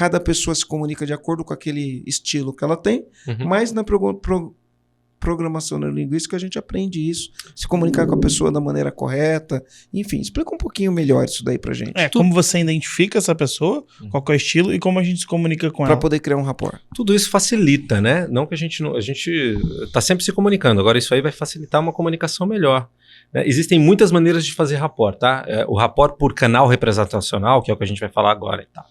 cada pessoa se comunica de acordo com aquele estilo que ela tem, Uhum. mas na programação neurolinguística a gente aprende isso, se comunicar com a pessoa da maneira correta, enfim, explica um pouquinho melhor isso daí pra gente. Como você identifica essa pessoa, qual que é o estilo e como a gente se comunica com Pra ela. poder criar um rapport. Tudo isso facilita, né? Não que a gente está sempre se comunicando. Agora isso aí vai facilitar uma comunicação melhor. Né? Existem muitas maneiras de fazer rapport, tá? O rapport por canal representacional, que é o que a gente vai falar agora e tal.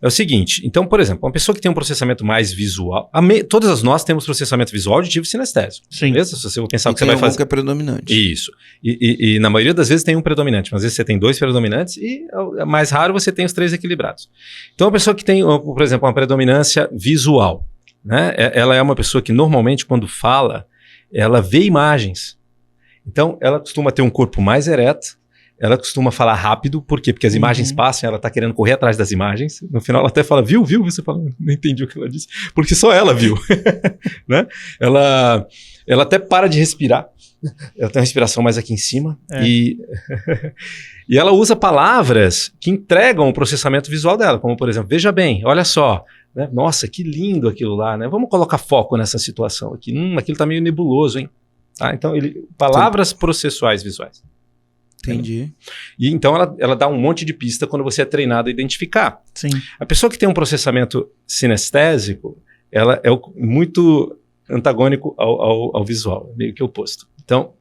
É o seguinte, então, por exemplo, uma pessoa que tem um processamento mais visual, todas nós temos processamento visual, auditivo e sinestésico. Sim. Beleza? Se você for pensar o que você tem vai fazer. que é predominante. Isso. E na maioria das vezes tem um predominante, mas às vezes você tem 2 predominantes e é mais raro você tem os 3 equilibrados. Então, uma pessoa que tem, por exemplo, uma predominância visual, né? Ela é uma pessoa que normalmente quando fala, ela vê imagens. Então, ela costuma ter um corpo mais ereto, ela costuma falar rápido, por quê? Porque as imagens passam, ela tá querendo correr atrás das imagens. No final ela até fala, viu? Você fala, não entendi o que ela disse. Porque só ela viu. Né? Ela até para de respirar. Ela tem uma respiração mais aqui em cima. E ela usa palavras que entregam o processamento visual dela. Como, por exemplo, veja bem, olha só. Né? Nossa, que lindo aquilo lá. Né? Vamos colocar foco nessa situação aqui. Aquilo tá meio nebuloso, hein? Tá? Então, palavras processuais visuais. Entendi. E então ela dá um monte de pista quando você é treinado a identificar. Sim. A pessoa que tem um processamento sinestésico, ela é muito antagônico ao visual, meio que oposto. Então,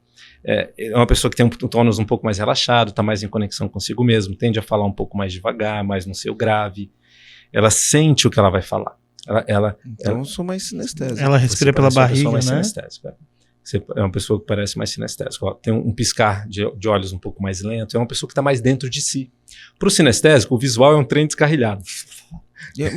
é uma pessoa que tem um tônus um pouco mais relaxado, está mais em conexão consigo mesmo, tende a falar um pouco mais devagar, mais no seu grave. Ela sente o que ela vai falar. Eu sou mais sinestésico. Ela respira pela barriga, mais né? sinestésica. Você é uma pessoa que parece mais sinestésica. Ó, tem um piscar de olhos um pouco mais lento. É uma pessoa que está mais dentro de si. Para o sinestésico, o visual é um trem descarrilhado.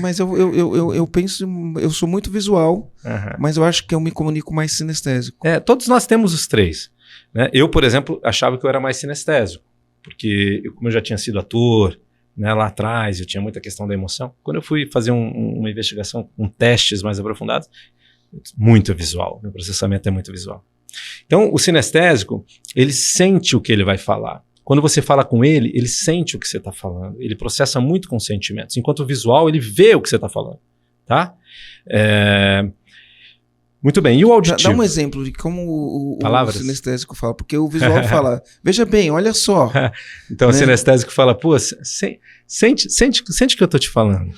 Mas eu penso, eu sou muito visual, mas eu acho que eu me comunico mais sinestésico. Todos nós temos os 3. Né? Eu, por exemplo, achava que eu era mais sinestésico. Porque como eu já tinha sido ator, né, lá atrás, eu tinha muita questão da emoção. Quando eu fui fazer uma investigação com testes mais aprofundados, muito visual, meu processamento é muito visual. Então, o sinestésico, ele sente o que ele vai falar. Quando você fala com ele, ele sente o que você está falando. Ele processa muito com sentimentos. Enquanto o visual, ele vê o que você está falando. Tá? Muito bem. E o auditivo? Dá um exemplo de como o sinestésico fala. Porque o visual fala, veja bem, olha só. Então, né? O sinestésico fala, pô, sente o que eu estou te falando.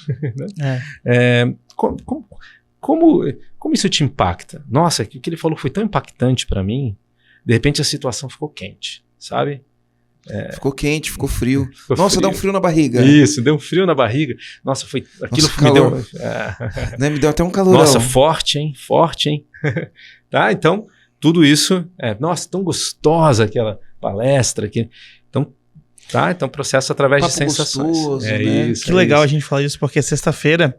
Como isso te impacta? Nossa, o que ele falou foi tão impactante para mim. De repente a situação ficou quente, sabe? Ficou quente, ficou frio. Nossa, dá um frio na barriga. Isso, deu um frio na barriga. Nossa, foi aquilo. Nossa, me deu, né, me deu até um calorão. Nossa, forte, hein? Forte, hein? Tá? Então, tudo isso. Nossa, tão gostosa aquela palestra. Então, processo através de sensações. Gostoso, né? Isso. Que legal a gente falar isso, porque sexta-feira,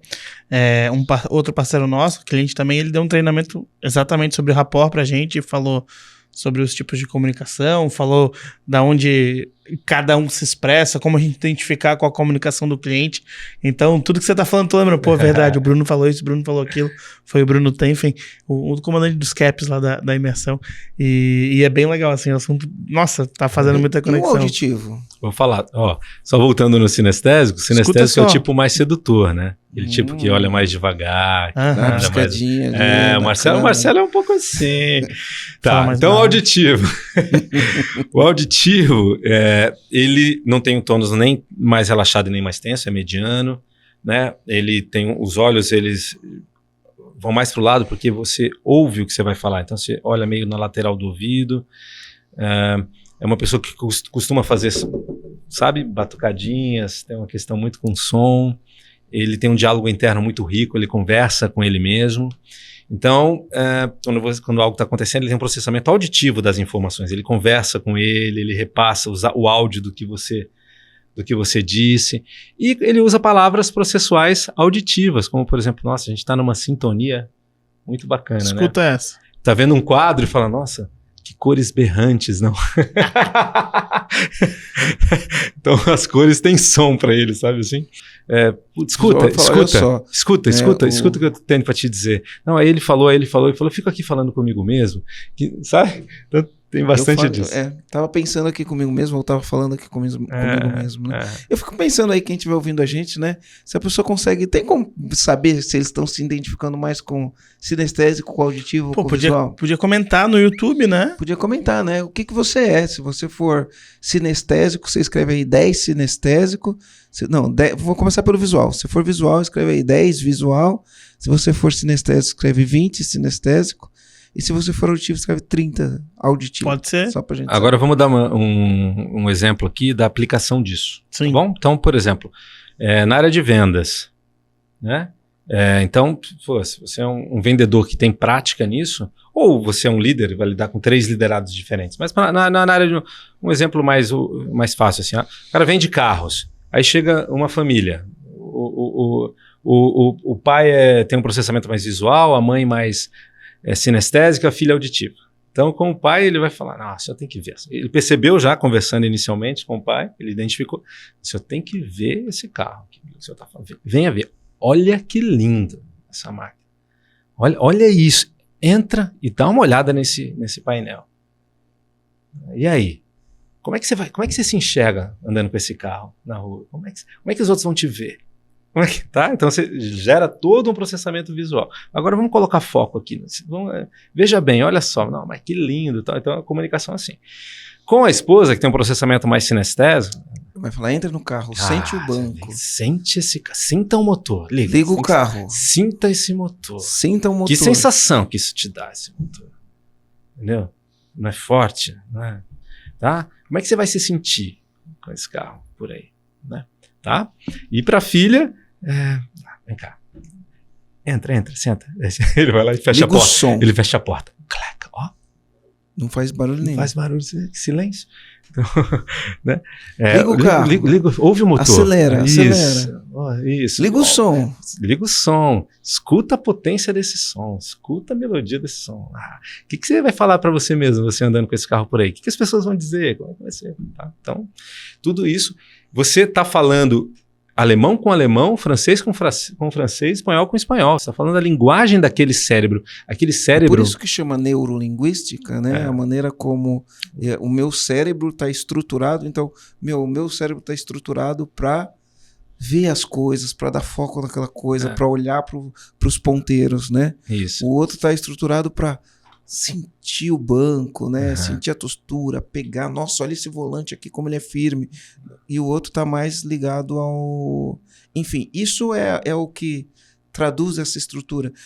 outro parceiro nosso, cliente também, ele deu um treinamento exatamente sobre rapport pra gente e falou sobre os tipos de comunicação, falou da onde cada um se expressa, como a gente identificar com a comunicação do cliente. Então, tudo que você tá falando, tô lembrando, pô, é verdade, o Bruno falou isso, o Bruno falou aquilo, foi o Bruno Tenfen, o comandante dos CAPs lá da imersão, e é bem legal, assim, o assunto, nossa, tá fazendo muita conexão. E o auditivo? Vou falar, só voltando no sinestésico, o sinestésico é o tipo mais sedutor, né? Aquele tipo que olha mais devagar. O Marcelo é um pouco assim. Tá, então o auditivo. O auditivo, ele não tem um tônus nem mais relaxado nem mais tenso, é mediano, né? Ele tem os olhos, eles vão mais pro lado porque você ouve o que você vai falar. Então você olha meio na lateral do ouvido. É uma pessoa que costuma fazer, sabe, batucadinhas, tem uma questão muito com som. Ele tem um diálogo interno muito rico, ele conversa com ele mesmo. Então, quando algo está acontecendo, ele tem um processamento auditivo das informações. Ele conversa com ele repassa o áudio do que você disse. E ele usa palavras processuais auditivas, como, por exemplo, nossa, a gente está numa sintonia muito bacana, Escuta essa. Tá vendo um quadro e fala, nossa, que cores berrantes, não? Então as cores têm som para ele, sabe assim? Escuta o que eu tenho para te dizer. Não, aí ele falou, fica aqui falando comigo mesmo, sabe? Então, Tem bastante disso. Tava pensando aqui comigo mesmo, ou tava falando aqui comigo mesmo, né? Eu fico pensando aí, quem estiver ouvindo a gente, né? Se a pessoa consegue... Tem como saber se eles estão se identificando mais com sinestésico, com auditivo, com visual? Podia comentar no YouTube, né? Podia comentar, né? O que você é. Se você for sinestésico, você escreve aí 10 sinestésico. Vou começar pelo visual. Se for visual, escreve aí 10 visual. Se você for sinestésico, escreve 20 sinestésico. E se você for auditivo, escreve 30 auditivo. Pode ser. Só pra gente Agora vamos dar um exemplo aqui da aplicação disso. Sim. Tá bom? Então, por exemplo, na área de vendas, né? Então, se você é um vendedor que tem prática nisso, ou você é um líder e vai lidar com 3 liderados diferentes. Mas na área de um exemplo mais fácil, assim, o cara vende carros, aí chega uma família, o pai tem um processamento mais visual, a mãe mais sinestésica, a filha auditiva. Então, com o pai, ele vai falar, o senhor tem que ver. Ele percebeu já, conversando inicialmente com o pai, ele identificou, o senhor tem que ver esse carro. Que o senhor tá falando. Venha ver. Olha que linda essa máquina. Olha isso. Entra e dá uma olhada nesse painel. E aí? Como é que você se enxerga andando com esse carro na rua? Como é que os outros vão te ver? Tá? Então você gera todo um processamento visual. Agora vamos colocar foco aqui. Veja bem, olha só. Mas que lindo. Tá? Então a comunicação é assim. Com a esposa, que tem um processamento mais sinestésico, vai falar, entra no carro, sente o banco. Sinta o motor. Liga o carro. Sinta esse motor. Sinta o motor. Que sensação que isso te dá, esse motor. Entendeu? Não é forte? Não é? Tá? Como é que você vai se sentir com esse carro por aí? Né? Tá? E para a filha, vem cá. Entra, senta. Ele vai lá e fecha a porta. Som. Ele fecha a porta. Clac, ó. Não faz barulho nenhum. Não faz barulho, silêncio. Então, né? Liga o carro. Ouve o motor. Acelera. Isso. Liga o som. Liga o som. Escuta a potência desse som. Escuta a melodia desse som. O que você vai falar para você mesmo, você andando com esse carro por aí? O que as pessoas vão dizer? Como é que vai ser? Tá? Então, tudo isso. Você está falando alemão com alemão, francês com francês, espanhol com espanhol. Você está falando a linguagem daquele cérebro. Aquele cérebro... Por isso que chama neurolinguística, né? A maneira como o meu cérebro está estruturado. Então, o meu cérebro está estruturado para ver as coisas, para dar foco naquela coisa, para olhar para os ponteiros, né? Isso. O outro está estruturado para sentir o banco, né? Sentir a textura, pegar, nossa, olha esse volante aqui como ele é firme. E o outro está mais ligado ao... Enfim, isso é o que traduz essa estrutura.